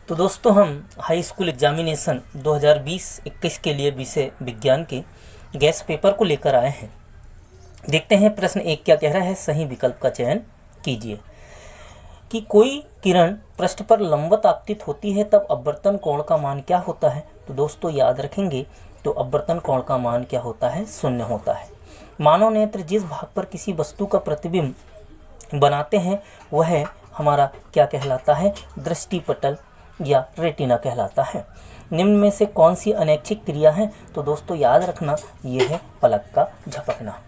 तो दोस्तों हम हाई स्कूल एग्जामिनेशन 2020-21 के लिए विषय विज्ञान के गैस पेपर को लेकर आए हैं। देखते हैं प्रश्न एक क्या कह रहा है। सही विकल्प का चयन कीजिए। कि कोई किरण पृष्ठ पर लंबवत आपतित होती है तब अपवर्तन कोण का मान क्या होता है। तो दोस्तों याद रखेंगे, तो अपवर्तन कोण का मान क्या होता है, 0 होता है। मानव नेत्र जिस भाग पर किसी वस्तु का प्रतिबिंब बनाते हैं वह हमारा क्या कहलाता है, दृष्टिपटल या रेटिना कहलाता है। निम्न में से कौन सी अनैच्छिक क्रिया है। तो दोस्तों याद रखना, ये है पलक का झपकना।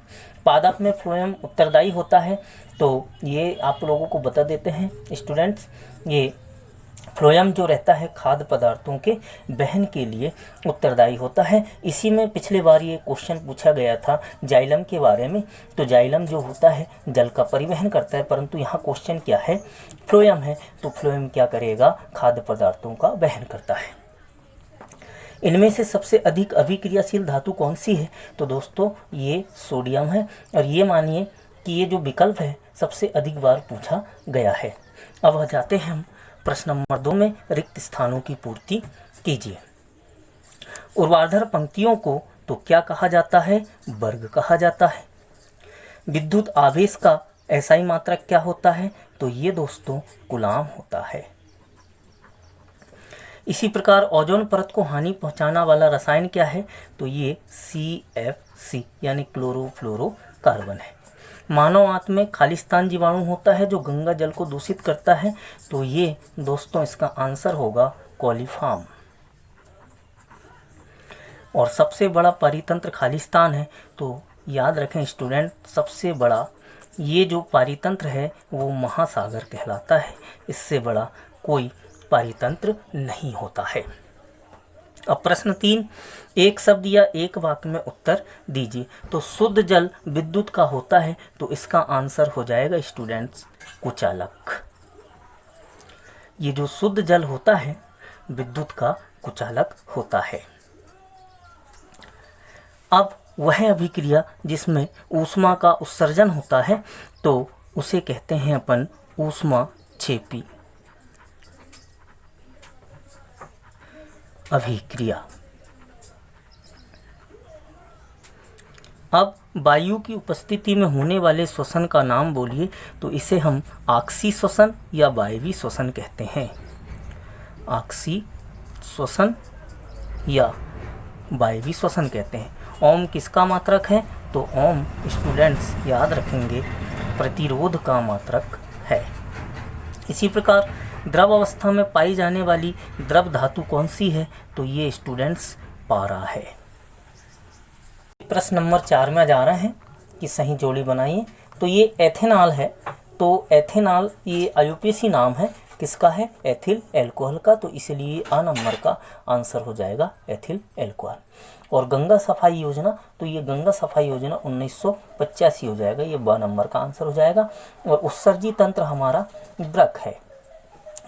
पादप में फ्लोएम उत्तरदायी होता है। तो ये आप लोगों को बता देते हैं स्टूडेंट्स, ये फ्लोएम जो रहता है खाद्य पदार्थों के वहन के लिए उत्तरदायी होता है। इसी में पिछले बार ये क्वेश्चन पूछा गया था जाइलम के बारे में। तो जाइलम जो होता है जल का परिवहन करता है, परंतु यहाँ क्वेश्चन क्या है, फ्लोएम है। तो फ्लोएम क्या करेगा, खाद्य पदार्थों का वहन करता है। इनमें से सबसे अधिक अभिक्रियाशील धातु कौन सी है। तो दोस्तों ये सोडियम है। और ये मानिए कि ये जो विकल्प है सबसे अधिक बार पूछा गया है। अब आ जाते हैं हम प्रश्न नंबर 2 में, रिक्त स्थानों की पूर्ति कीजिए। ऊर्ध्वाधर पंक्तियों को तो क्या कहा जाता है, वर्ग कहा जाता है। विद्युत आवेश का एसआई मात्रक क्या होता है। तो ये दोस्तों कूलाम होता है। इसी प्रकार ओजोन परत को हानि पहुंचाने वाला रसायन क्या है। तो ये CFC यानी क्लोरोफ्लोरोकार्बन है। मानव आंत में खालिस्तान जीवाणु होता है जो गंगा जल को दूषित करता है। तो ये दोस्तों इसका आंसर होगा कोलिफॉर्म। और सबसे बड़ा परितंत्र खालिस्तान है। तो याद रखें स्टूडेंट, सबसे बड़ा ये जो परितंत्र है वो महासागर कहलाता है। इससे बड़ा कोई परितंत्र नहीं होता है। अब प्रश्न 3, एक शब्द या एक वाक्य में उत्तर दीजिए। तो शुद्ध जल विद्युत का होता है। तो इसका आंसर हो जाएगा स्टूडेंट्स कुचालक। ये जो शुद्ध जल होता है विद्युत का कुचालक होता है। अब वह अभिक्रिया जिसमें ऊष्मा का उत्सर्जन होता है तो उसे कहते हैं अपन ऊष्माक्षेपी अभिक्रिया। अब वायु की उपस्थिति में होने वाले श्वसन का नाम बोलिए। तो इसे हम आक्सी श्वसन या वायवी श्वसन कहते हैं। आक्सी श्वसन या वायवी श्वसन कहते हैं। ओम किसका मात्रक है। तो ओम स्टूडेंट्स याद रखेंगे प्रतिरोध का मात्रक है। इसी प्रकार द्रव अवस्था में पाई जाने वाली द्रव धातु कौन सी है। तो ये स्टूडेंट्स पारा है। प्रश्न नंबर 4 में जा रहे हैं कि सही जोड़ी बनाइए। तो ये एथेनॉल है। तो एथेनॉल ये IUPAC नाम है किसका है, एथिल एल्कोहल का। तो इसलिए A नंबर का आंसर हो जाएगा एथिल एल्कोहल। और गंगा सफाई योजना, तो ये गंगा सफाई योजना 1985 हो जाएगा। ये B नंबर का आंसर हो जाएगा। और उत्सर्जी तंत्र हमारा वृक्क है।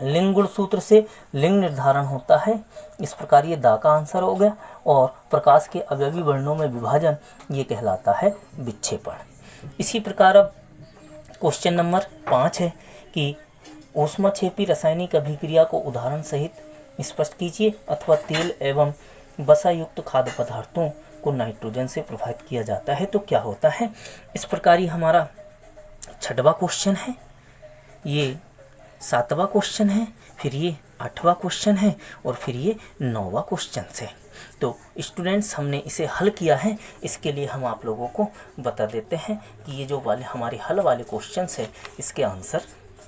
लिंग गुण सूत्र से लिंग निर्धारण होता है। इस प्रकार ये दा का आंसर हो गया। और प्रकाश के अवयवी वर्णों में विभाजन ये कहलाता है विक्षेपण। इसी प्रकार अब क्वेश्चन नंबर 5 है कि ऊष्माक्षेपी रासायनिक अभिक्रिया को उदाहरण सहित स्पष्ट कीजिए। अथवा तेल एवं वसा युक्त खाद्य पदार्थों को नाइट्रोजन से प्रभावित किया जाता है तो क्या होता है। इस प्रकार ये हमारा 6वां क्वेश्चन है, ये 7वां क्वेश्चन है, फिर ये 8वां क्वेश्चन है और फिर ये 9वां क्वेश्चन है। तो स्टूडेंट्स हमने इसे हल किया है। इसके लिए हम आप लोगों को बता देते हैं कि ये जो वाले हमारे हल वाले क्वेश्चंस है इसके आंसर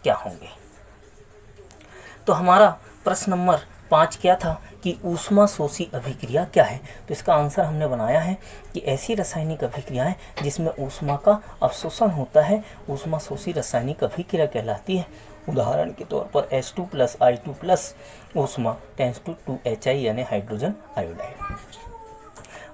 क्या होंगे। तो हमारा प्रश्न नंबर 5 क्या था कि ऊष्मा शोषी अभिक्रिया क्या है। तो इसका आंसर हमने बनाया है कि ऐसी रासायनिक अभिक्रियाएं जिसमें ऊष्मा का अवशोषण होता है ऊष्मा शोषी रासायनिक अभिक्रिया कहलाती है। उदाहरण के तौर पर H2 + I2 + ऊष्मा टेंड्स टू 2HI यानी हाइड्रोजन आयोडाइड।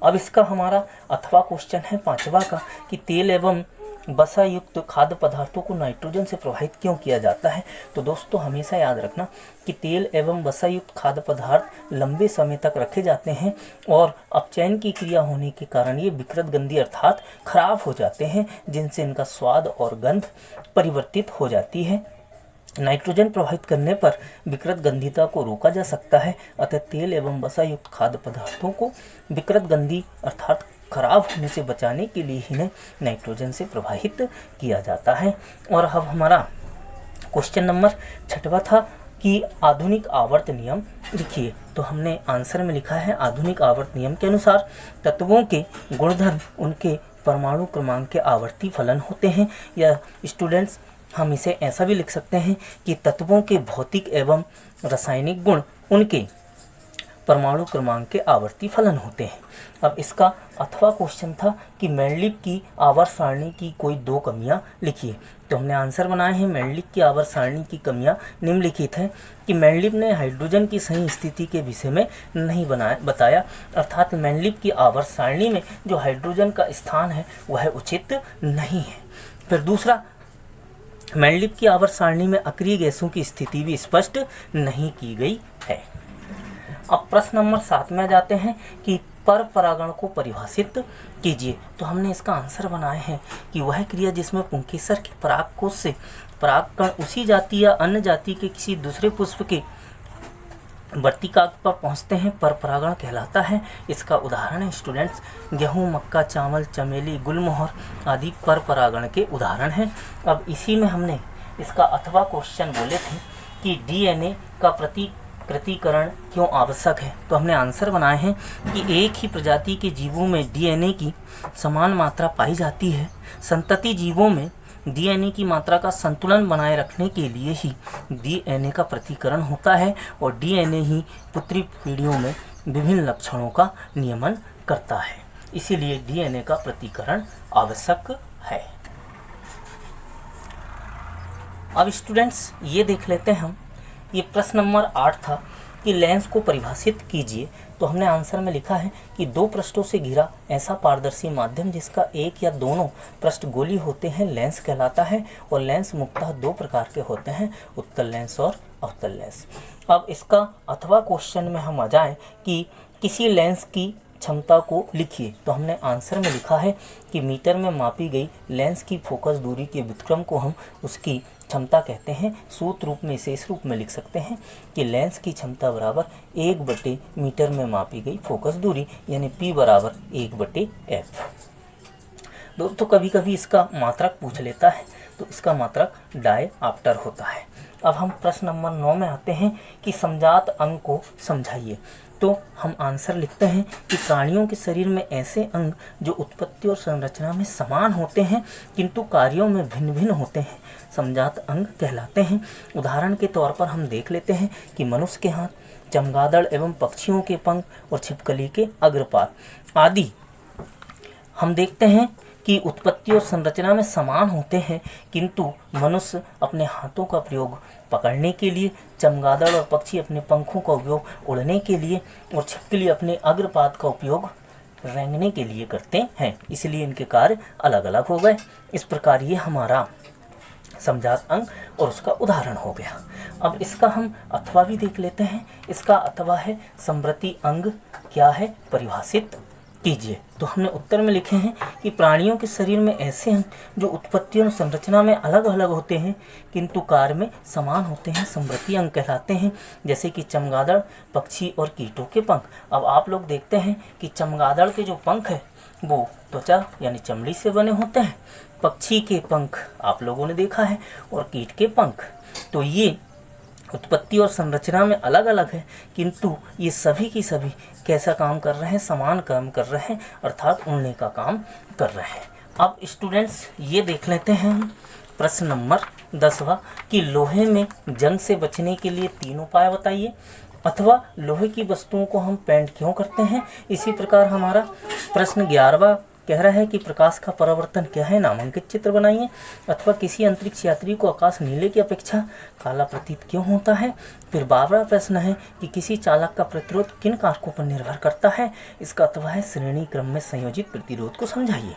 अब इसका हमारा अथवा क्वेश्चन है 5वां का कि तेल एवं वसा युक्त खाद्य पदार्थों को नाइट्रोजन से प्रभावित क्यों किया जाता है। तो दोस्तों हमेशा याद रखना कि तेल एवं वसा युक्त खाद्य पदार्थ लंबे समय तक रखे जाते हैं और अपचयन की क्रिया होने के कारण ये विकृत गंधी अर्थात खराब हो जाते हैं, जिनसे इनका स्वाद और गंध परिवर्तित हो जाती है नाइट्रोजन प्रवाहित करने पर विकृत गंधीता को रोका जा सकता है, अतः तेल एवं वसा युक्त खाद्य पदार्थों को विकृत गंधी अर्थात खराब होने से बचाने के लिए इन्हें नाइट्रोजन से प्रवाहित किया जाता है। और अब हमारा क्वेश्चन नंबर 6वां था कि आधुनिक आवर्त नियम लिखिए। तो हमने आंसर में लिखा है आधुनिक आवर्त नियम के अनुसार तत्वों के गुणधर्म उनके परमाणु क्रमांक के आवर्ती फलन होते हैं, या स्टूडेंट्स हम इसे ऐसा भी लिख सकते हैं कि तत्वों के भौतिक एवं रासायनिक गुण उनके परमाणु क्रमांक के आवर्ती फलन होते हैं। अब इसका अथवा क्वेश्चन था कि मेंडलीव की आवर्त सारणी की कोई 2 कमियां लिखिए। तो हमने आंसर बनाए हैं मेंडलीव की आवर्त सारणी की कमियां निम्नलिखित हैं कि मेंडलीव ने हाइड्रोजन की सही स्थिति के विषय में नहीं बताया, अर्थात मेंडलीव की आवर्त सारणी में जो हाइड्रोजन का स्थान है वह उचित नहीं है। फिर दूसरा, मेंडलीव की आवर्त सारणी में अक्रिय गैसों की स्थिति भी स्पष्ट नहीं की गई है। अब प्रश्न नंबर 7 में जाते हैं कि पर परागण को परिभाषित कीजिए। तो हमने इसका आंसर बनाए हैं कि वह क्रिया जिसमें पुंकेसर के परागकोश से परागकण उसी जाति या अन्य जाति के किसी दूसरे पुष्प के वर्तिकाग्र पर पहुंचते हैं पर परागण कहलाता है। इसका उदाहरण है स्टूडेंट्स गेहूं, मक्का, चावल, चमेली, गुलमोहर आदि पर परागण के उदाहरण हैं। अब इसी में हमने इसका अथवा क्वेश्चन बोले थे कि डीएनए का प्रतिकृतिकरण क्यों आवश्यक है। तो हमने आंसर बनाए हैं कि एक ही प्रजाति के जीवों में डीएनए की समान मात्रा पाई जाती है। संतति जीवों में डीएनए की मात्रा का संतुलन बनाए रखने के लिए ही डीएनए का प्रतिकरण होता है, और डीएनए ही पुत्री पीढ़ियों में विभिन्न लक्षणों का नियमन करता है। इसीलिए डीएनए का प्रतिकरण आवश्यक है। अब स्टूडेंट्स ये देख लेते हैं हम, ये प्रश्न नंबर 8 था कि लेंस को परिभाषित कीजिए। तो हमने आंसर में लिखा है कि 2 पृष्ठों से घिरा ऐसा पारदर्शी माध्यम जिसका एक या दोनों पृष्ठ गोली होते हैं लेंस कहलाता है, और लेंस मुख्यतः 2 प्रकार के होते हैं, उत्तल लेंस और अवतल लेंस। अब इसका अथवा क्वेश्चन में हम आ जाएं कि किसी लेंस की क्षमता को लिखिए। तो हमने आंसर में लिखा है कि मीटर में मापी गई लेंस की फोकस दूरी के व्युत्क्रम को हम उसकी क्षमता कहते हैं। सूत्र रूप में इसे इस रूप में लिख सकते हैं कि लेंस की क्षमता बराबर 1/मीटर में मापी गई फोकस दूरी, यानी P बराबर 1/f। दोस्तों कभी कभी इसका मात्रक पूछ लेता है, तो इसका मात्रक डायऑप्टर होता है। अब हम प्रश्न नंबर 9 में आते हैं कि समजात अंग को समझाइए। तो हम आंसर लिखते हैं कि प्राणियों के शरीर में ऐसे अंग जो उत्पत्ति और संरचना में समान होते हैं किंतु कार्यों में भिन्न भिन्न होते हैं समजात अंग कहलाते हैं। उदाहरण के तौर पर हम देख लेते हैं कि मनुष्य के हाथ, चमगादड़ एवं पक्षियों के पंख और छिपकली के अग्रपाद आदि हम देखते हैं कि उत्पत्ति और संरचना में समान होते हैं, किंतु मनुष्य अपने हाथों का प्रयोग पकड़ने के लिए, चमगादड़ और पक्षी अपने पंखों का उपयोग उड़ने के लिए और छिपकली अपने अग्रपाद का उपयोग रेंगने के लिए करते हैं। इसलिए इनके कार्य अलग अलग हो गए। इस प्रकार ये हमारा समजात अंग और उसका उदाहरण हो गया। अब इसका हम अथवा भी देख लेते हैं। इसका अथवा है समवर्ती अंग क्या है, परिभाषित कीजिए। तो हमने उत्तर में लिखे हैं कि प्राणियों के शरीर में ऐसे अंग जो उत्पत्ति और संरचना में अलग अलग होते हैं किंतु कार्य में समान होते हैं समवर्ती अंग कहलाते हैं, जैसे कि चमगादड़, पक्षी और कीटों के पंख। अब आप लोग देखते हैं कि चमगादड़ के जो पंख है वो त्वचा यानी चमड़ी से बने होते हैं, पक्षी के पंख आप लोगों ने देखा है, और कीट के पंख। तो ये उत्पत्ति और संरचना में अलग अलग है किंतु ये सभी की सभी कैसा काम कर रहे हैं, समान काम कर रहे हैं, अर्थात उड़ने का काम कर रहे हैं। अब स्टूडेंट्स ये देख लेते हैं प्रश्न नंबर 10वां कि लोहे में जंग से बचने के लिए 3 उपाय बताइए, अथवा लोहे की वस्तुओं को हम पेंट क्यों करते हैं। इसी प्रकार हमारा प्रश्न 11वां कह रहा है कि प्रकाश का परावर्तन क्या है, नामांकित चित्र बनाइए, अथवा किसी अंतरिक्ष यात्री को आकाश नीले की अपेक्षा काला प्रतीत क्यों होता है। फिर 12वां प्रश्न है कि किसी चालक का प्रतिरोध किन कारकों पर निर्भर करता है। इसका अथवा है श्रेणी क्रम में संयोजित प्रतिरोध को समझाइए।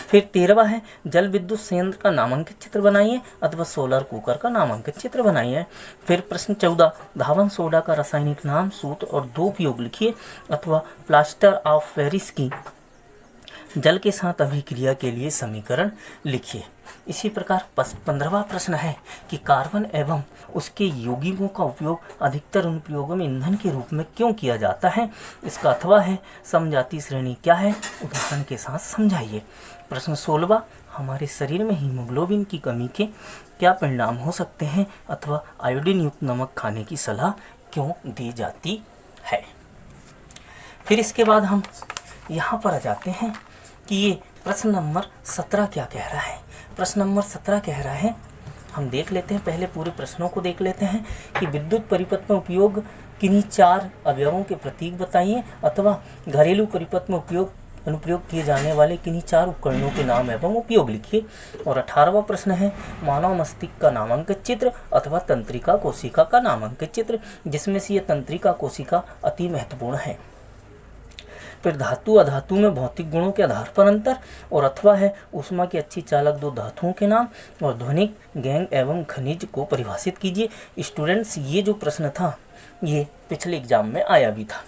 फिर 13वां है जल विद्युत संयंत्र का नामांकित चित्र बनाइए, अथवा सोलर कुकर का नामांकित चित्र बनाइए। फिर प्रश्न 14 धावन सोडा का रासायनिक नाम, सूत्र और 2 उपयोग लिखिए, अथवा प्लास्टर ऑफ पेरिस की जल के साथ अभिक्रिया के लिए समीकरण लिखिए। इसी प्रकार 15वां प्रश्न है कि कार्बन एवं उसके यौगिकों का उपयोग अधिकतर अनुप्रयोगों में ईंधन के रूप में क्यों किया जाता है। इसका अथवा है समजातीय श्रेणी क्या है, उदाहरण के साथ समझाइए। प्रश्न 16वां, हमारे शरीर में हीमोग्लोबिन की कमी के क्या परिणाम हो सकते हैं अथवा आयोडीन युक्त नमक खाने की सलाह क्यों दी जाती है। फिर इसके बाद हम यहाँ पर आ जाते हैं कि ये प्रश्न नंबर 17 क्या कह रहा है। प्रश्न नंबर 17 कह रहा है, हम देख लेते हैं, पहले पूरे प्रश्नों को देख लेते हैं कि विद्युत परिपथ में उपयोग किन्हीं 4 अवयवों के प्रतीक बताइए अथवा घरेलू परिपथ में अनुप्रयोग किए जाने वाले किन्हीं 4 उपकरणों के नाम एवं उपयोग लिखिए। और 18वां प्रश्न है मानव मस्तिष्क का नामांकित चित्र अथवा तंत्रिका कोशिका का नामांकित चित्र, जिसमें से ये तंत्रिका कोशिका अति महत्वपूर्ण है। फिर धातु अधातु में भौतिक गुणों के आधार पर अंतर, और अथवा है ऊष्मा की अच्छी चालक 2 धातुओं के नाम, और ध्वनिक गैंग एवं खनिज को परिभाषित कीजिए। स्टूडेंट्स, ये जो प्रश्न था ये पिछले एग्जाम में आया भी था।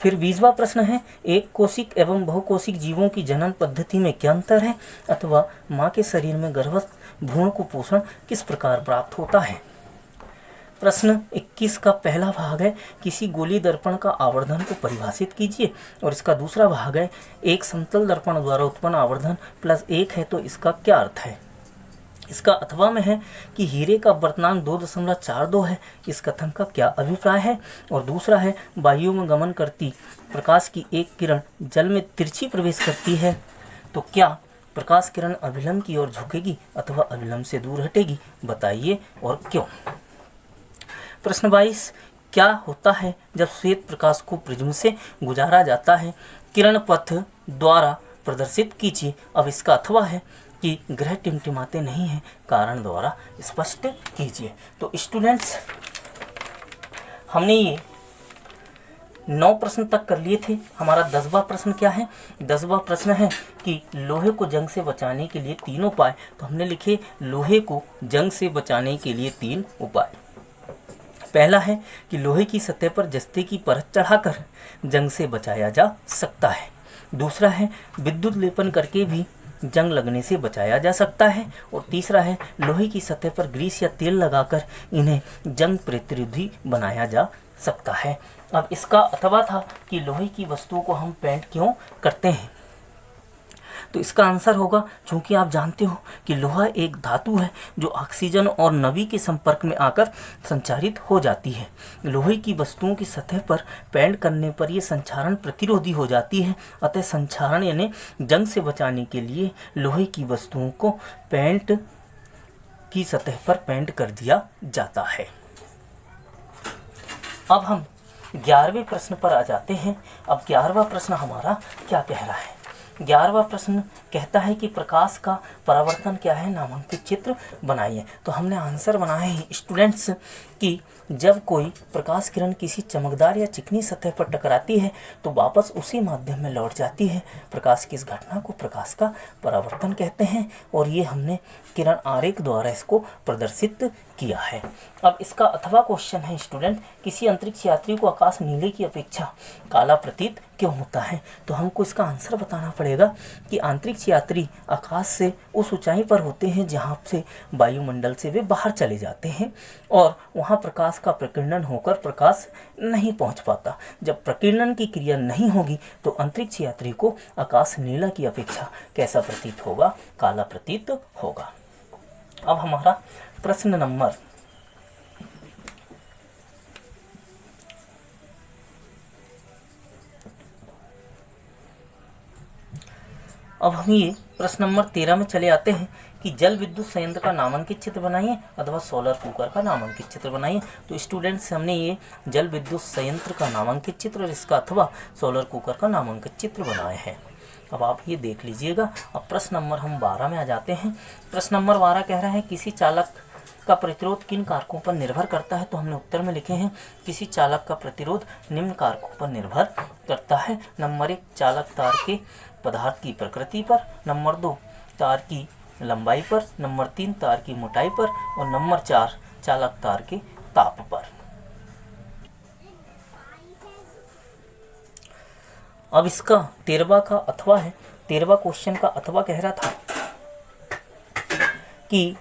फिर 20वां प्रश्न है एक कोशिक एवं बहुकोशिक जीवों की जनन पद्धति में क्या अंतर है अथवा माँ के शरीर में गर्भस्थ भ्रूण को पोषण किस प्रकार प्राप्त होता है। प्रश्न 21 का पहला भाग है किसी गोली दर्पण का आवर्धन को परिभाषित कीजिए, और इसका दूसरा भाग है एक समतल दर्पण द्वारा उत्पन्न आवर्धन प्लस 1 है तो इसका क्या अर्थ है। इसका अथवा में है कि हीरे का अपवर्तनांक 2.42 है, इस कथन का क्या अभिप्राय है। और दूसरा है वायु में गमन करती प्रकाश की एक किरण जल में तिरछी प्रवेश करती है तो क्या प्रकाश किरण अभिलंब की ओर झुकेगी अथवा अभिलंब से दूर हटेगी, बताइए और क्यों। प्रश्न 22, क्या होता है जब श्वेत प्रकाश को प्रिज्म से गुजारा जाता है, किरण पथ द्वारा प्रदर्शित कीजिए। अब इसका अथवा है कि ग्रह टिमटिमाते नहीं हैं, कारण द्वारा स्पष्ट कीजिए। तो स्टूडेंट्स, हमने ये 9 प्रश्न तक कर लिए थे। हमारा 10वां प्रश्न क्या है। 10वां प्रश्न है कि लोहे को जंग से बचाने के लिए 3 उपाय। तो हमने लिखे लोहे को जंग से बचाने के लिए 3 उपाय। पहला है कि लोहे की सतह पर जस्ते की परत चढ़ाकर जंग से बचाया जा सकता है। दूसरा है विद्युत लेपन करके भी जंग लगने से बचाया जा सकता है। और तीसरा है लोहे की सतह पर ग्रीस या तेल लगाकर इन्हें जंग प्रतिरोधी बनाया जा सकता है। अब इसका अथवा था कि लोहे की वस्तुओं को हम पेंट क्यों करते हैं, तो इसका आंसर होगा क्योंकि आप जानते हो कि लोहा एक धातु है जो ऑक्सीजन और नमी के संपर्क में आकर संचारित हो जाती है। लोहे की वस्तुओं की सतह पर पेंट करने पर यह संक्षारण प्रतिरोधी हो जाती है। अतः संक्षारण यानी जंग से बचाने के लिए लोहे की वस्तुओं को पेंट की सतह पर पेंट कर दिया जाता है। अब हम 11वें प्रश्न पर आ जाते हैं। अब 11वां प्रश्न हमारा क्या कह रहा है। 11वां प्रश्न कहता है कि प्रकाश का परावर्तन क्या है, नामांकित चित्र बनाइए। तो हमने आंसर बनाए हैं स्टूडेंट्स कि जब कोई प्रकाश किरण किसी चमकदार या चिकनी सतह पर टकराती है तो वापस उसी माध्यम में लौट जाती है। प्रकाश की इस घटना को प्रकाश का परावर्तन कहते हैं और ये हमने किरण आरेख द्वारा इसको प्रदर्शित किया है। अब इसका अथवा क्वेश्चन है स्टूडेंट, किसी अंतरिक्ष यात्री को आकाश नीले की अपेक्षा काला प्रतीत क्यों होता है। तो हमको इसका आंसर बताना पड़ेगा कि अंतरिक्ष यात्री आकाश से उस ऊंचाई पर होते हैं जहाँ से वायुमंडल से वे बाहर चले जाते हैं और वहाँ प्रकाश का प्रकीर्णन होकर प्रकाश नहीं पहुँच पाता। जब प्रकीर्णन की क्रिया नहीं होगी तो अंतरिक्ष यात्री को आकाश नीला की अपेक्षा कैसा प्रतीत होगा, काला प्रतीत होगा। अब हमारा प्रश्न नंबर अब हम ये प्रश्न नंबर 13 में चले आते हैं कि जल विद्युत संयंत्र का नामांकित चित्र बनाइए अथवा सोलर कुकर का नामांकित चित्र बनाइए। तो स्टूडेंट्स, हमने ये जल विद्युत संयंत्र का नामांकित चित्र और इसका अथवा सोलर कुकर का नामांकित चित्र बनाए हैं। अब आप ये देख लीजिएगा। अब प्रश्न नंबर हम 12 में आ जाते हैं। प्रश्न नंबर 12 कह रहा है किसी चालक का प्रतिरोध किन कारकों पर निर्भर करता है। तो हमने उत्तर में लिखे हैं किसी चालक का प्रतिरोध निम्न कारकों पर निर्भर करता है। नंबर 1 चालक तार के पदार्थ की प्रकृति पर, नंबर 2 तार की लंबाई पर, नंबर 3 तार की मोटाई पर और नंबर 4 चालक तार के ताप पर। अब इसका 13वां का अथवा है, 13वां क्वेश्चन का अथवा कह रहा था कि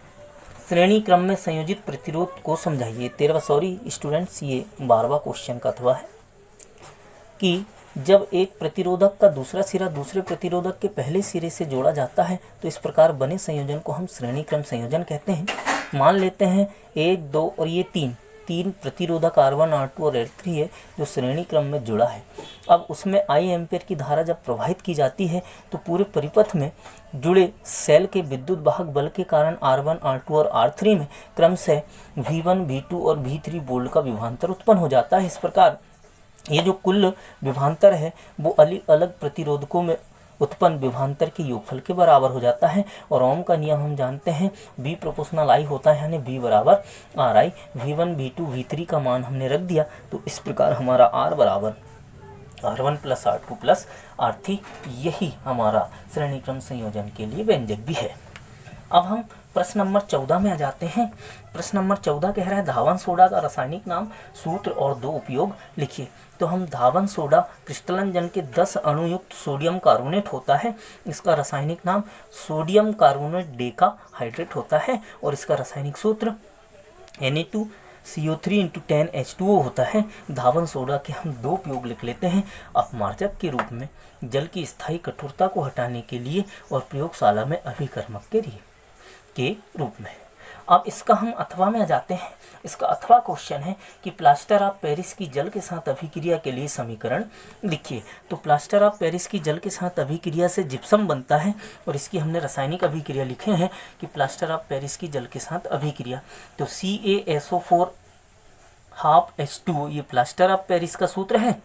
श्रेणी क्रम में संयोजित प्रतिरोध को समझाइए। 13वां, सॉरी स्टूडेंट्स, ये 12वां क्वेश्चन का अथवा है कि जब एक प्रतिरोधक का दूसरा सिरा दूसरे प्रतिरोधक के पहले सिरे से जोड़ा जाता है तो इस प्रकार बने संयोजन को हम श्रेणी क्रम संयोजन कहते हैं। मान लेते हैं 1, 2 और ये तीन प्रतिरोधक R1, R2 और R3 है जो श्रेणी क्रम में जुड़ा है। अब उसमें I एम्पेयर की धारा जब प्रवाहित की जाती है तो पूरे परिपथ में जुड़े सेल के विद्युत वाहक बल के कारण R1, R2 और R3 में क्रमशः V1, V2 और V3 वोल्ट का विभवांतर उत्पन्न हो जाता है। इस प्रकार ये जो कुल विभवांतर है वो अलग अलग प्रतिरोधकों में उत्पन्न विभवांतर के योगफल के बराबर हो जाता है। और ओम का नियम हम जानते हैं, V प्रोपोर्शनल I होता है, यानी V बराबर RI। V1, V2, V3 का मान हमने रख दिया तो इस प्रकार हमारा R बराबर R1 plus R2 plus R3, यही हमारा श्रेणी क्रम संयोजन के लिए व्यंजक भी है। अब हम प्रश्न नंबर 14 में आ जाते हैं। प्रश्न नंबर 14 कह रहा है धावन सोडा का रासायनिक नाम, सूत्र और 2 उपयोग लिखिए। तो हम धावन सोडा क्रिस्टलन जन के 10 अणुयुक्त सोडियम कार्बोनेट होता है। इसका रासायनिक नाम सोडियम कार्बोनेट डेका हाइड्रेट होता है और इसका रासायनिक सूत्र Na2CO3 × 10H2O होता है। धावन सोडा के हम 2 उपयोग लिख लेते हैं, अपमार्जक के रूप में जल की स्थायी कठोरता को हटाने के लिए और प्रयोगशाला में अभिकर्मक के रूप में। अब इसका हम अथवा में आ जाते हैं। इसका अथवा क्वेश्चन है कि प्लास्टर ऑफ पेरिस की जल के साथ अभिक्रिया के लिए समीकरण लिखिए। तो प्लास्टर ऑफ पेरिस की जल के साथ अभिक्रिया से जिप्सम बनता है और इसकी हमने रासायनिक अभिक्रिया लिखे हैं कि प्लास्टर ऑफ पेरिस की जल के साथ अभिक्रिया, तो CaSO4 ½ H2O ये प्लास्टर ऑफ पेरिस का सूत्र है।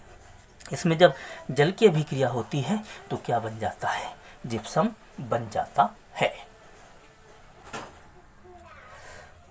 इसमें जब जल की अभिक्रिया होती है तो क्या बन जाता है, जिप्सम बन जाता है।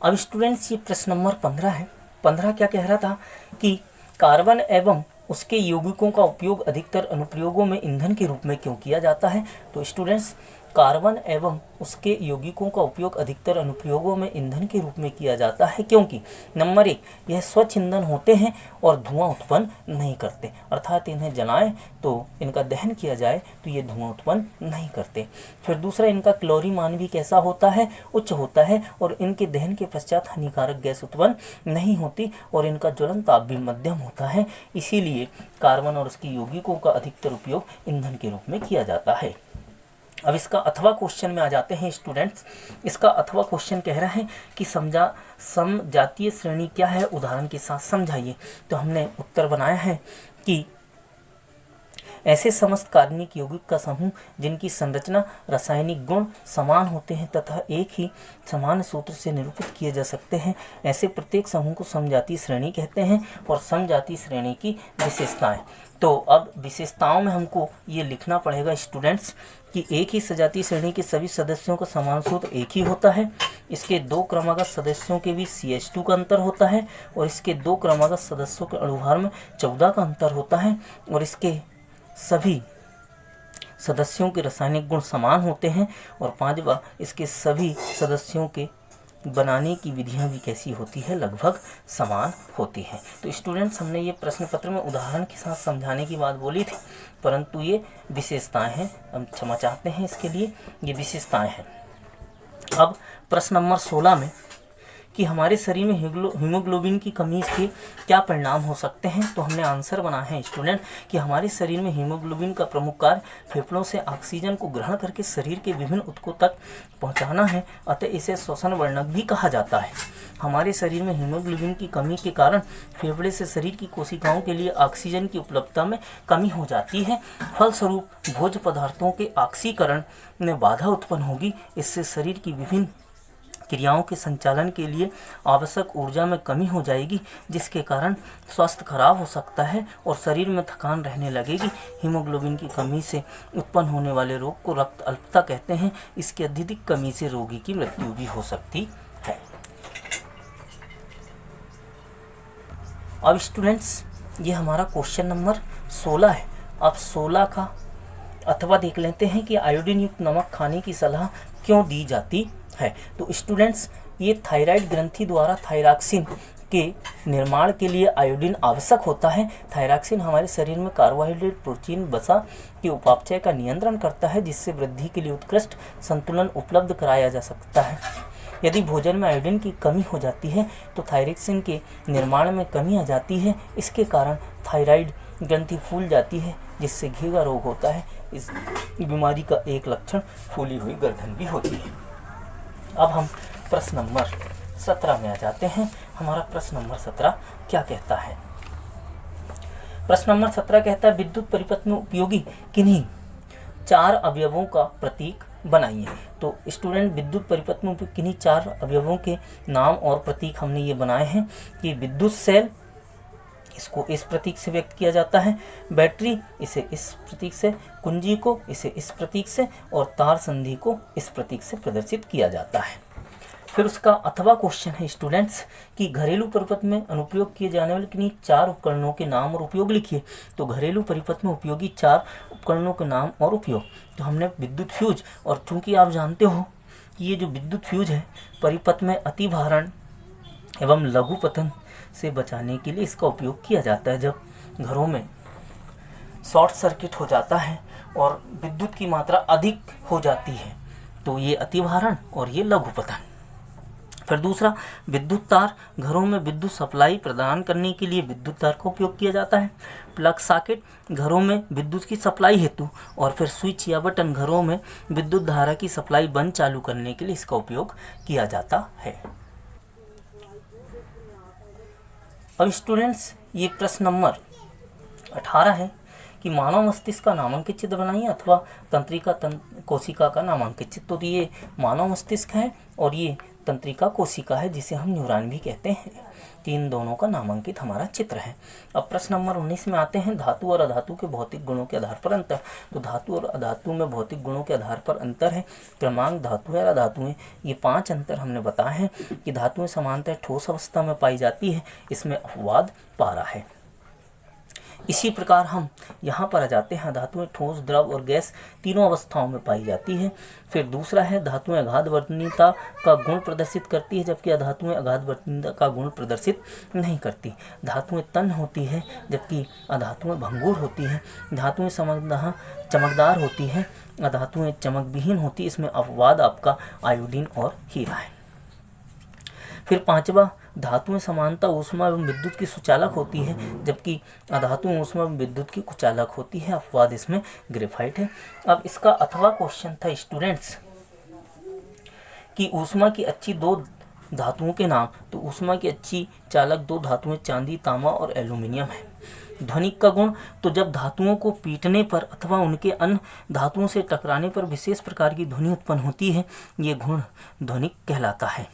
अब स्टूडेंट्स ये प्रश्न नंबर 15 है। 15 क्या कह रहा था कि कार्बन एवं उसके यौगिकों का उपयोग अधिकतर अनुप्रयोगों में ईंधन के रूप में क्यों किया जाता है। तो स्टूडेंट्स कार्बन एवं उसके यौगिकों का उपयोग अधिकतर अनुप्रयोगों में ईंधन के रूप में किया जाता है क्योंकि नंबर 1 यह स्वच्छ ईंधन होते हैं और धुआं उत्पन्न नहीं करते, अर्थात इन्हें जलाएं तो इनका दहन किया जाए तो ये धुआं उत्पन्न नहीं करते। फिर दूसरा, इनका कैलोरी मान भी कैसा होता है, उच्च होता है और इनके दहन के पश्चात हानिकारक गैस उत्पन्न नहीं होती और इनका ज्वलन ताप भी मध्यम होता है। इसीलिए कार्बन और उसके यौगिकों का अधिकतर उपयोग ईंधन के रूप में किया जाता है। अब इसका अथवा क्वेश्चन में आ जाते हैं स्टूडेंट्स। इसका अथवा क्वेश्चन कह रहा है कि समजातीय श्रेणी क्या है, उदाहरण के साथ समझाइए। तो हमने उत्तर बनाया है कि ऐसे समस्त कार्बनिक यौगिक का समूह जिनकी संरचना रासायनिक गुण समान होते हैं तथा एक ही समान सूत्र से निरूपित किए जा सकते हैं, ऐसे प्रत्येक समूह को समजातीय श्रेणी कहते हैं। और समजातीय श्रेणी की विशेषताएं, तो अब विशेषताओं में हमको ये लिखना पड़ेगा स्टूडेंट्स कि एक ही सजातीय श्रेणी के सभी सदस्यों का समान सूत्र एक ही होता है। इसके 2 क्रमागत सदस्यों के बीच CH2 का अंतर होता है और इसके 2 क्रमागत सदस्यों के अणुभार में 14 का अंतर होता है और इसके सभी सदस्यों के रासायनिक गुण समान होते हैं। और 5वां, इसके सभी सदस्यों के बनाने की विधियां भी कैसी होती है, लगभग समान होती हैं। तो स्टूडेंट्स हमने ये प्रश्न पत्र में उदाहरण के साथ समझाने की बात बोली थी, परंतु ये विशेषताएं हैं, हम क्षमा चाहते हैं इसके लिए, ये विशेषताएं हैं। अब प्रश्न नंबर 16 में कि हमारे शरीर में हीमोग्लोबिन की कमी के क्या परिणाम हो सकते हैं। तो हमने आंसर बनाया है स्टूडेंट कि हमारे शरीर में हीमोग्लोबिन का प्रमुख कार्य फेफड़ों से ऑक्सीजन को ग्रहण करके शरीर के विभिन्न ऊतकों तक पहुंचाना है, अतः इसे श्वसन वर्णक भी कहा जाता है। हमारे शरीर में हीमोग्लोबिन की कमी के कारण फेफड़े से शरीर की कोशिकाओं के लिए ऑक्सीजन की उपलब्धता में कमी हो जाती है। फलस्वरूप भोज्य पदार्थों के ऑक्सीकरण में बाधा उत्पन्न होगी। इससे शरीर की विभिन्न क्रियाओं के संचालन के लिए आवश्यक ऊर्जा में कमी हो जाएगी, जिसके कारण स्वास्थ्य खराब हो सकता है और शरीर में थकान रहने लगेगी। हीमोग्लोबिन की कमी से उत्पन्न होने वाले रोग को रक्त अल्पता कहते हैं। इसकी अत्यधिक कमी से रोगी की मृत्यु भी हो सकती है। अब स्टूडेंट्स ये हमारा क्वेश्चन नंबर 16 है। अब 16 का अथवा देख लेते हैं कि आयोडीन युक्त नमक खाने की सलाह क्यों दी जाती है। तो स्टूडेंट्स ये थायराइड ग्रंथि द्वारा थायरॉक्सिन के निर्माण के लिए आयोडीन आवश्यक होता है। थायरॉक्सिन हमारे शरीर में कार्बोहाइड्रेट, प्रोटीन, वसा के उपापचय का नियंत्रण करता है, जिससे वृद्धि के लिए उत्कृष्ट संतुलन उपलब्ध कराया जा सकता है। यदि भोजन में आयोडीन की कमी हो जाती है तो थायरॉक्सिन के निर्माण में कमी आ जाती है। इसके कारण थायराइड ग्रंथि फूल जाती है, जिससे घेगा रोग होता है। इस बीमारी का एक लक्षण फूली हुई गर्दन भी होती है। अब हम प्रश्न नंबर 17 में आ जाते हैं। हमारा प्रश्न नंबर 17 क्या कहता है? प्रश्न नंबर 17 कहता है विद्युत परिपथ में उपयोगी किन्हीं 4 अवयवों का प्रतीक बनाइए। तो स्टूडेंट, विद्युत परिपथ में उपयोगी किन्हीं 4 अवयवों के नाम और प्रतीक हमने ये बनाए हैं कि विद्युत सेल, इसको इस प्रतीक से व्यक्त किया जाता है, बैटरी इसे इस प्रतीक से, कुंजी को इसे इस प्रतीक से और तार संधि को इस प्रतीक से प्रदर्शित किया जाता है। फिर उसका अथवा क्वेश्चन है स्टूडेंट्स कि घरेलू परिपथ में अनुप्रयोग किए जाने वाले किन्हीं 4 उपकरणों के नाम और उपयोग लिखिए। तो घरेलू परिपथ में उपयोगी 4 उपकरणों के नाम और उपयोग, तो हमने विद्युत फ्यूज, और चूंकि आप जानते हो कि ये जो विद्युत फ्यूज है परिपथ में अतिभारण एवं लघु पतन से बचाने के लिए इसका उपयोग किया जाता है। जब घरों में शॉर्ट सर्किट हो जाता है और विद्युत की मात्रा अधिक हो जाती है तो ये अतिभारण और ये लघु पतन। फिर दूसरा, विद्युत तार, घरों में विद्युत सप्लाई प्रदान करने के लिए विद्युत तार का उपयोग किया जाता है। प्लग सॉकेट, घरों में विद्युत की सप्लाई हेतु। और फिर स्विच या बटन, घरों में विद्युत धारा की सप्लाई बंद चालू करने के लिए इसका उपयोग किया जाता है। अब स्टूडेंट्स, ये प्रश्न नंबर 18 है कि मानव मस्तिष्क का नामांकित चित्र बनाइए अथवा तंत्रिका कोशिका का नामांकित चित्र। तो ये मानव मस्तिष्क है और ये तंत्रिका कोशिका है, जिसे हम न्यूरॉन भी कहते हैं। इन दोनों का नामांकित हमारा चित्र है। अब प्रश्न नंबर 19 में आते हैं, धातु और अधातु के भौतिक गुणों के आधार पर अंतर। तो धातु और अधातु में भौतिक गुणों के आधार पर अंतर है। क्रमांक धातु है और अधातुएं, ये 5 अंतर हमने बताए हैं कि धातुएं समानतः ठोस अवस्था में पाई जाती है, इसमें अपवाद पारा है। इसी प्रकार हम यहाँ पर आ जाते हैं, धातुएं ठोस, द्रव और गैस तीनों अवस्थाओं में पाई जाती है। फिर दूसरा है, धातुएं अगाध वर्तनीयता का गुण प्रदर्शित करती है, जबकि अधातुएं अगाध वर्तनीयता का गुण प्रदर्शित नहीं करती। धातुएं तन्य होती है जबकि अधातुएं भंगुर होती हैं। धातुएं चमकदार होती हैं, अधातुएं चमकविहीन होती है। इसमें अपवाद आपका आयोडीन और हीरा है। फिर 5वां, धातुएं समानता ऊष्मा एवं विद्युत की सुचालक होती है, जबकि अधातुएं ऊष्मा एवं विद्युत की कुचालक होती है। अपवाद इसमें ग्रेफाइट है। अब इसका अथवा क्वेश्चन था स्टूडेंट्स कि ऊष्मा की अच्छी 2 धातुओं के नाम। तो ऊष्मा की अच्छी चालक 2 धातुएं चांदी, तांबा और एल्यूमिनियम है। ध्वनिक का गुण, तो जब धातुओं को पीटने पर अथवा उनके अन्य धातुओं से टकराने पर विशेष प्रकार की ध्वनि उत्पन्न होती है, ये गुण ध्वनिक कहलाता है।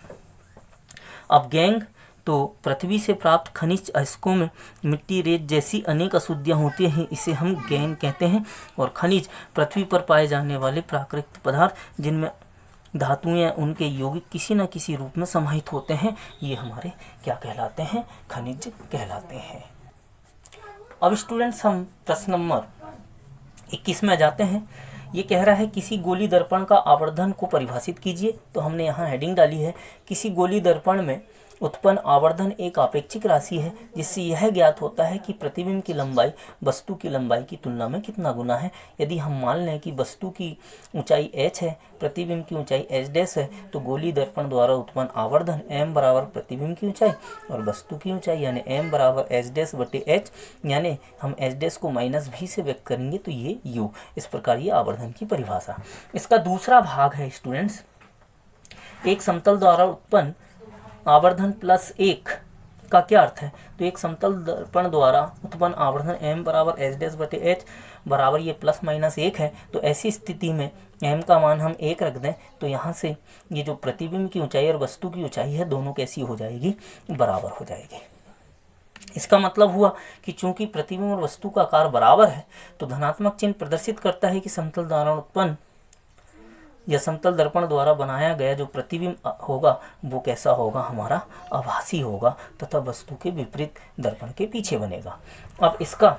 अब गैंग, तो पृथ्वी से प्राप्त खनिज अयस्कों में मिट्टी, रेत जैसी अनेक अशुद्धियाँ होती हैं, इसे हम गैंग कहते हैं। और खनिज, पृथ्वी पर पाए जाने वाले प्राकृतिक पदार्थ जिनमें धातुएं या उनके यौगिक किसी न किसी रूप में समाहित होते हैं, ये हमारे क्या कहलाते हैं? खनिज कहलाते हैं। अब स्टूडेंट्स, हम प्रश्न नंबर 21 में जाते हैं। ये कह रहा है किसी गोली दर्पण का आवर्धन को परिभाषित कीजिए। तो हमने यहाँ हेडिंग डाली है, किसी गोली दर्पण में उत्पन्न आवर्धन एक आपेक्षिक राशि है, जिससे यह ज्ञात होता है कि प्रतिबिंब की लंबाई वस्तु की लंबाई की तुलना में कितना गुना है। यदि हम मान लें कि वस्तु की ऊंचाई h है, प्रतिबिंब की ऊंचाई h' है, तो गोली दर्पण द्वारा उत्पन्न आवर्धन m बराबर प्रतिबिंब की ऊंचाई और वस्तु की ऊंचाई यानी m बराबर h' यानी हम h' को -v से व्यक्त करेंगे तो ये u। इस प्रकार ये आवर्धन की परिभाषा। इसका दूसरा भाग है स्टूडेंट्स, एक समतल द्वारा उत्पन्न आवर्धन +1 का क्या अर्थ है? तो एक समतल दर्पण द्वारा उत्पन्न आवर्धन m बराबर h' बराबर ये ±1 है। तो ऐसी स्थिति में m का मान हम 1 रख दें तो यहाँ से ये जो प्रतिबिंब की ऊंचाई और वस्तु की ऊंचाई है दोनों कैसी हो जाएगी? बराबर हो जाएगी। इसका मतलब हुआ कि चूंकि प्रतिबिंब और वस्तु का आकार बराबर है तो धनात्मक चिन्ह प्रदर्शित करता है कि समतल द्वारा उत्पन्न या समतल दर्पण द्वारा बनाया गया जो प्रतिबिंब होगा वो कैसा होगा? हमारा आभासी होगा तथा वस्तु के विपरीत दर्पण के पीछे बनेगा। अब इसका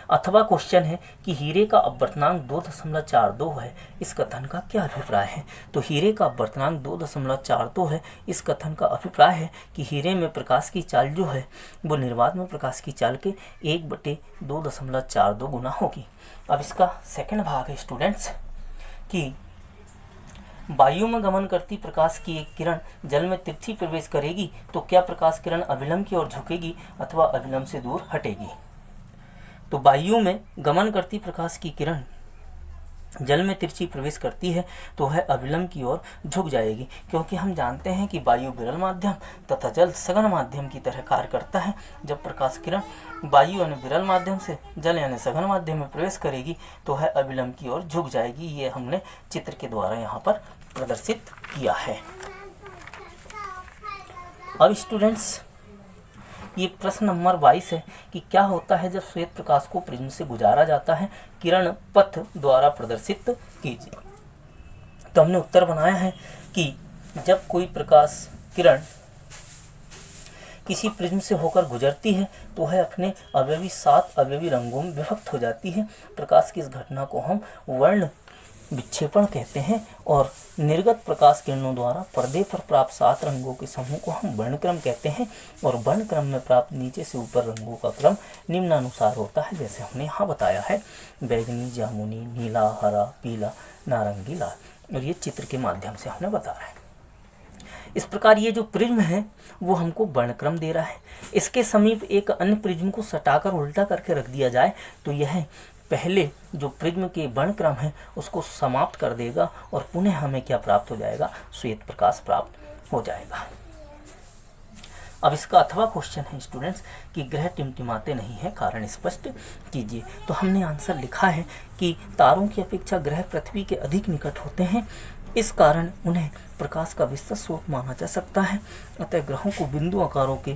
अथवा क्वेश्चन है कि हीरे का अपवर्तनांक 2.42 है, इस कथन का क्या अभिप्राय है। तो हीरे का अपवर्तनांक 2.42 है, इस कथन का अभिप्राय है कि हीरे में प्रकाश की चाल जो है वो निर्वात में प्रकाश की चाल के 1/2.42 गुना होगी। अब इसका सेकंड भाग है स्टूडेंट्स कि वायु में गमन करती प्रकाश की एक किरण जल में तिरछी प्रवेश करेगी तो क्या प्रकाश किरण अविलंब की ओर झुकेगी अथवा अविलंब से दूर हटेगी। तो वायु में गमन करती प्रकाश की किरण जल में तिरछी प्रवेश करती है तो वह अविलंब की ओर झुक जाएगी, क्योंकि हम जानते हैं कि वायु विरल माध्यम तथा जल सघन माध्यम की तरह कार्य करता है। जब प्रकाश किरण वायु यानी विरल माध्यम से जल यानी सघन माध्यम में प्रवेश करेगी तो वह अविलंब की ओर झुक जाएगी। ये हमने चित्र के द्वारा यहाँ पर प्रदर्शित किया है। अब स्टूडेंट्स ये प्रश्न नंबर 22 है कि क्या होता है जब श्वेत प्रकाश को प्रिज्म से गुजारा जाता है, किरण पथ द्वारा प्रदर्शित कीजिए। तो हमने उत्तर बनाया है कि जब कोई प्रकाश किरण किसी प्रिज्म से होकर गुजरती है तो वह अपने अवयवी 7 अवयवी रंगों में विभक्त हो जाती है। प्रकाश की इस घटना को हम वर्ण विक्षेपण कहते हैं और निर्गत प्रकाश किरणों द्वारा पर्दे पर प्राप्त 7 रंगों के समूह को हम वर्णक्रम कहते हैं और वर्णक्रम में प्राप्त नीचे से ऊपर रंगों का क्रम निम्नानुसार होता है, जैसे हमने यहाँ बताया है, बैगनी, जामुनी, नीला, हरा, पीला, नारंगी, लाल। और ये चित्र के माध्यम से हमने बताया है। इस प्रकार ये जो प्रिज्म है वो हमको वर्णक्रम दे रहा है। इसके समीप एक अन्य प्रिज्म को सटाकर उल्टा करके रख दिया जाए तो यह पहले जो प्रिज्म के वर्णक्रम है उसको समाप्त कर देगा और पुनः हमें क्या प्राप्त हो जाएगा, श्वेत प्रकाश प्राप्त हो जाएगा। अब इसका अथवा क्वेश्चन है स्टूडेंट्स कि ग्रह टिमटिमाते नहीं है, कारण स्पष्ट कीजिए। तो हमने आंसर लिखा है कि तारों की अपेक्षा ग्रह पृथ्वी के अधिक निकट होते हैं, इस कारण उन्हें प्रकाश का विस्तृत स्रोत माना जा सकता है। अतः ग्रहों को बिंदु आकारों के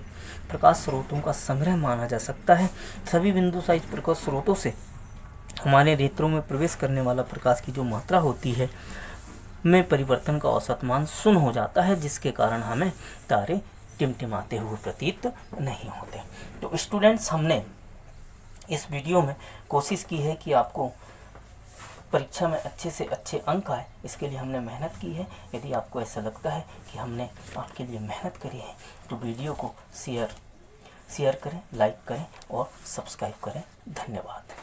प्रकाश स्रोतों का संग्रह माना जा सकता है। सभी बिंदु साइज प्रकाश स्रोतों से हमारे नेत्रों में प्रवेश करने वाला प्रकाश की जो मात्रा होती है में परिवर्तन का औसत मान 0 हो जाता है, जिसके कारण हमें तारे टिमटिमाते हुए प्रतीत नहीं होते। तो स्टूडेंट्स हमने इस वीडियो में कोशिश की है कि आपको परीक्षा में अच्छे से अच्छे अंक आए, इसके लिए हमने मेहनत की है। यदि आपको ऐसा लगता है कि हमने आपके लिए मेहनत करी है तो वीडियो को शेयर करें, लाइक करें और सब्सक्राइब करें। धन्यवाद।